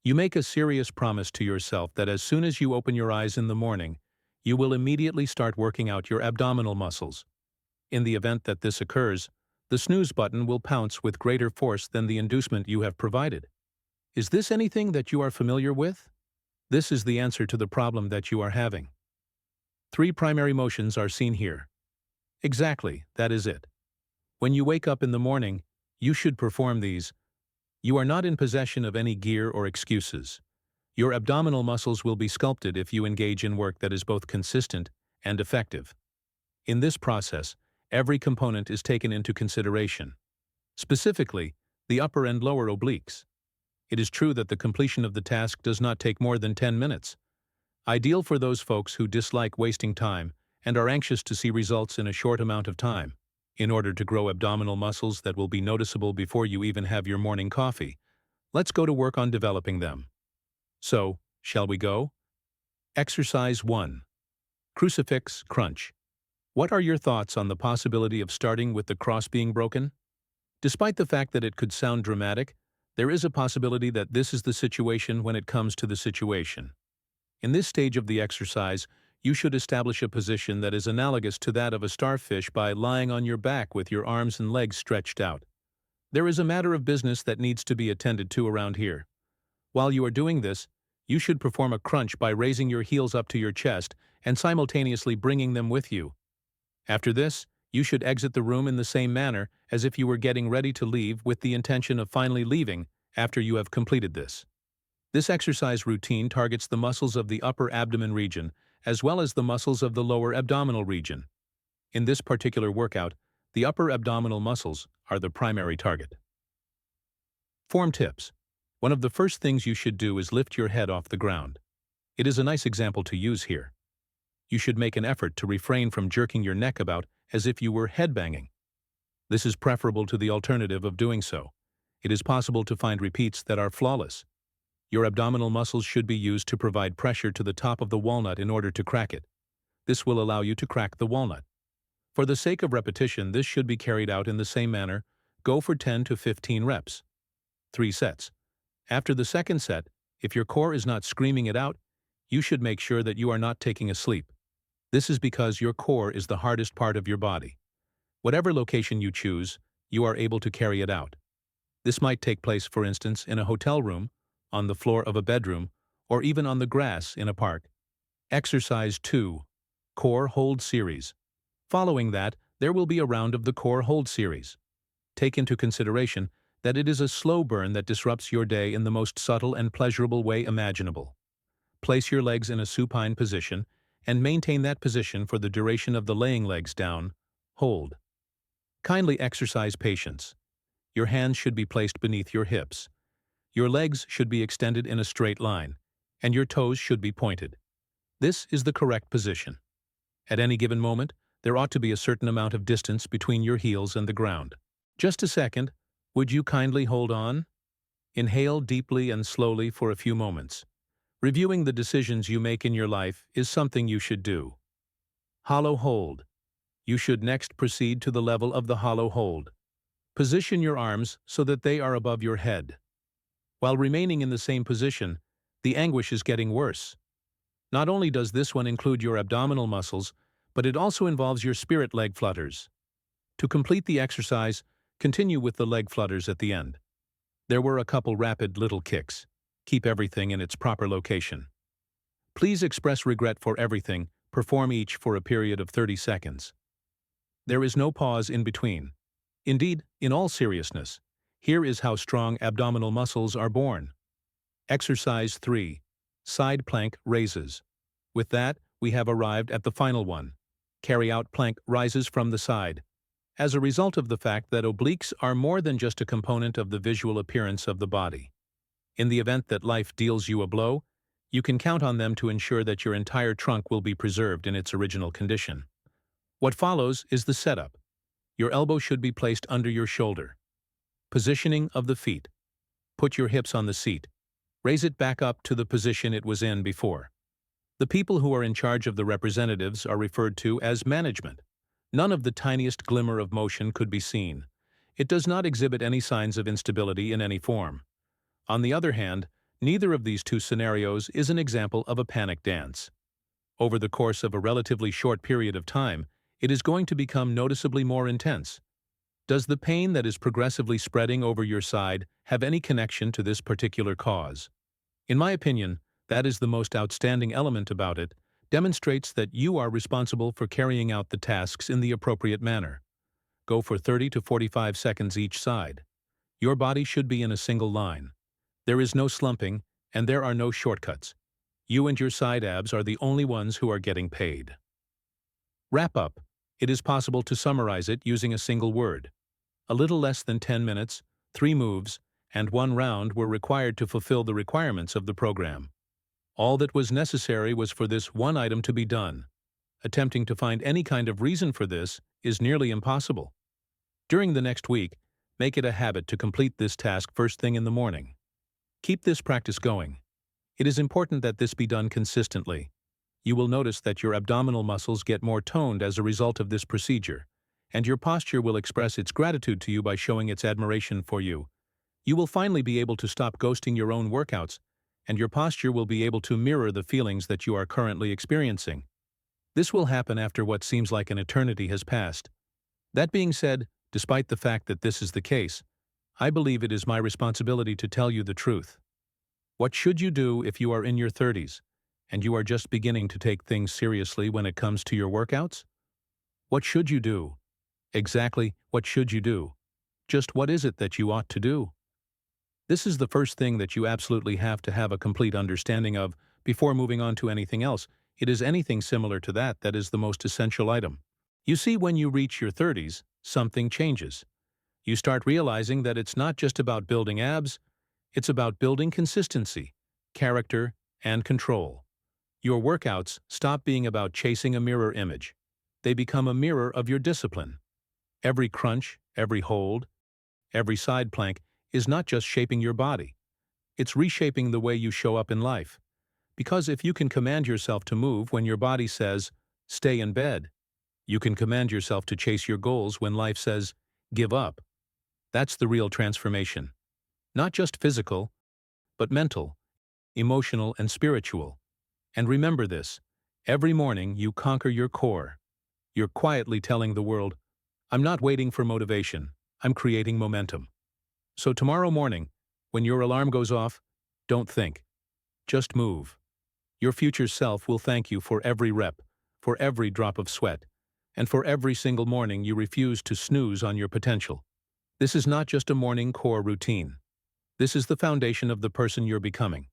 You make a serious promise to yourself that as soon as you open your eyes in the morning, you will immediately start working out your abdominal muscles. In the event that this occurs, the snooze button will pounce with greater force than the inducement you have provided. Is this anything that you are familiar with? This is the answer to the problem that you are having. Three primary motions are seen here. Exactly, that is it. When you wake up in the morning, you should perform these. You are not in possession of any gear or excuses. Your abdominal muscles will be sculpted if you engage in work that is both consistent and effective. In this process, every component is taken into consideration. Specifically, the upper and lower obliques. It is true that the completion of the task does not take more than 10 minutes. Ideal for those folks who dislike wasting time and are anxious to see results in a short amount of time. In order to grow abdominal muscles that will be noticeable before you even have your morning coffee, let's go to work on developing them. So, shall we go? Exercise 1. Crucifix Crunch. What are your thoughts on the possibility of starting with the cross being broken? Despite the fact that it could sound dramatic, there is a possibility that this is the situation when it comes to the situation. In this stage of the exercise, you should establish a position that is analogous to that of a starfish by lying on your back with your arms and legs stretched out. There is a matter of business that needs to be attended to around here. While you are doing this, you should perform a crunch by raising your heels up to your chest and simultaneously bringing them with you. After this, you should exit the room in the same manner as if you were getting ready to leave with the intention of finally leaving after you have completed this. This exercise routine targets the muscles of the upper abdomen region as well as the muscles of the lower abdominal region. In this particular workout, the upper abdominal muscles are the primary target. Form tips. One of the first things you should do is lift your head off the ground. It is a nice example to use here. You should make an effort to refrain from jerking your neck about as if you were headbanging. This is preferable to the alternative of doing so. It is possible to find repeats that are flawless. Your abdominal muscles should be used to provide pressure to the top of the walnut in order to crack it. This will allow you to crack the walnut. For the sake of repetition, this should be carried out in the same manner. Go for 10 to 15 reps. 3 sets. After the second set, if your core is not screaming it out, you should make sure that you are not taking a sleep. This is because your core is the hardest part of your body. Whatever location you choose, you are able to carry it out. This might take place, for instance, in a hotel room, on the floor of a bedroom, or even on the grass in a park. Exercise 2. Core Hold Series. Following that, there will be a round of the Core Hold Series. Take into consideration that it is a slow burn that disrupts your day in the most subtle and pleasurable way imaginable. Place your legs in a supine position and maintain that position for the duration of the laying legs down. Hold. Kindly exercise patience. Your hands should be placed beneath your hips. Your legs should be extended in a straight line, and your toes should be pointed. This is the correct position. At any given moment, there ought to be a certain amount of distance between your heels and the ground. Just a second, would you kindly hold on? Inhale deeply and slowly for a few moments. Reviewing the decisions you make in your life is something you should do. Hollow hold. You should next proceed to the level of the hollow hold. Position your arms so that they are above your head. While remaining in the same position, the anguish is getting worse. Not only does this one include your abdominal muscles, but it also involves your spirit leg flutters. To complete the exercise, continue with the leg flutters at the end. There were a couple rapid little kicks. Keep everything in its proper location. Please express regret for everything, perform each for a period of 30 seconds. There is no pause in between. Indeed, in all seriousness, here is how strong abdominal muscles are born. Exercise 3. Side plank raises. With that, we have arrived at the final one. Carry out plank rises from the side. As a result of the fact that obliques are more than just a component of the visual appearance of the body. In the event that life deals you a blow, you can count on them to ensure that your entire trunk will be preserved in its original condition. What follows is the setup. Your elbow should be placed under your shoulder. Positioning of the feet. Put your hips on the seat. Raise it back up to the position it was in before. The people who are in charge of the representatives are referred to as management. None of the tiniest glimmer of motion could be seen. It does not exhibit any signs of instability in any form. On the other hand, Neither of these two scenarios is an example of a panic dance. Over the course of a relatively short period of time, it is going to become noticeably more intense. Does the pain that is progressively spreading over your side have any connection to this particular cause? In my opinion, that is the most outstanding element about it, demonstrates that you are responsible for carrying out the tasks in the appropriate manner. Go for 30 to 45 seconds each side. Your body should be in a single line. There is no slumping, and there are no shortcuts. You and your side abs are the only ones who are getting paid. Wrap up. It is possible to summarize it using a single word. A little less than 10 minutes, 3 moves, and 1 round were required to fulfill the requirements of the program. All that was necessary was for this one item to be done. Attempting to find any kind of reason for this is nearly impossible. During the next week, make it a habit to complete this task first thing in the morning. Keep this practice going. It is important that this be done consistently. You will notice that your abdominal muscles get more toned as a result of this procedure, and your posture will express its gratitude to you by showing its admiration for you. You will finally be able to stop ghosting your own workouts, and your posture will be able to mirror the feelings that you are currently experiencing. This will happen after what seems like an eternity has passed. That being said, despite the fact that this is the case, I believe it is my responsibility to tell you the truth. What should you do if you are in your 30s, and you are just beginning to take things seriously when it comes to your workouts? What should you do? Exactly, what should you do? Just what is it that you ought to do? This is the first thing that you absolutely have to have a complete understanding of before moving on to anything else. It is anything similar to that that is the most essential item. You see, when you reach your 30s, something changes. You start realizing that it's not just about building abs, it's about building consistency, character, and control. Your workouts stop being about chasing a mirror image. They become a mirror of your discipline. Every crunch, every hold, every side plank is not just shaping your body. It's reshaping the way you show up in life. Because if you can command yourself to move when your body says, stay in bed, you can command yourself to chase your goals when life says, give up. That's the real transformation. Not just physical, but mental, emotional, and spiritual. And remember this, every morning you conquer your core. You're quietly telling the world, I'm not waiting for motivation, I'm creating momentum. So tomorrow morning, when your alarm goes off, don't think. Just move. Your future self will thank you for every rep, for every drop of sweat, and for every single morning you refuse to snooze on your potential. This is not just a morning core routine. This is the foundation of the person you're becoming.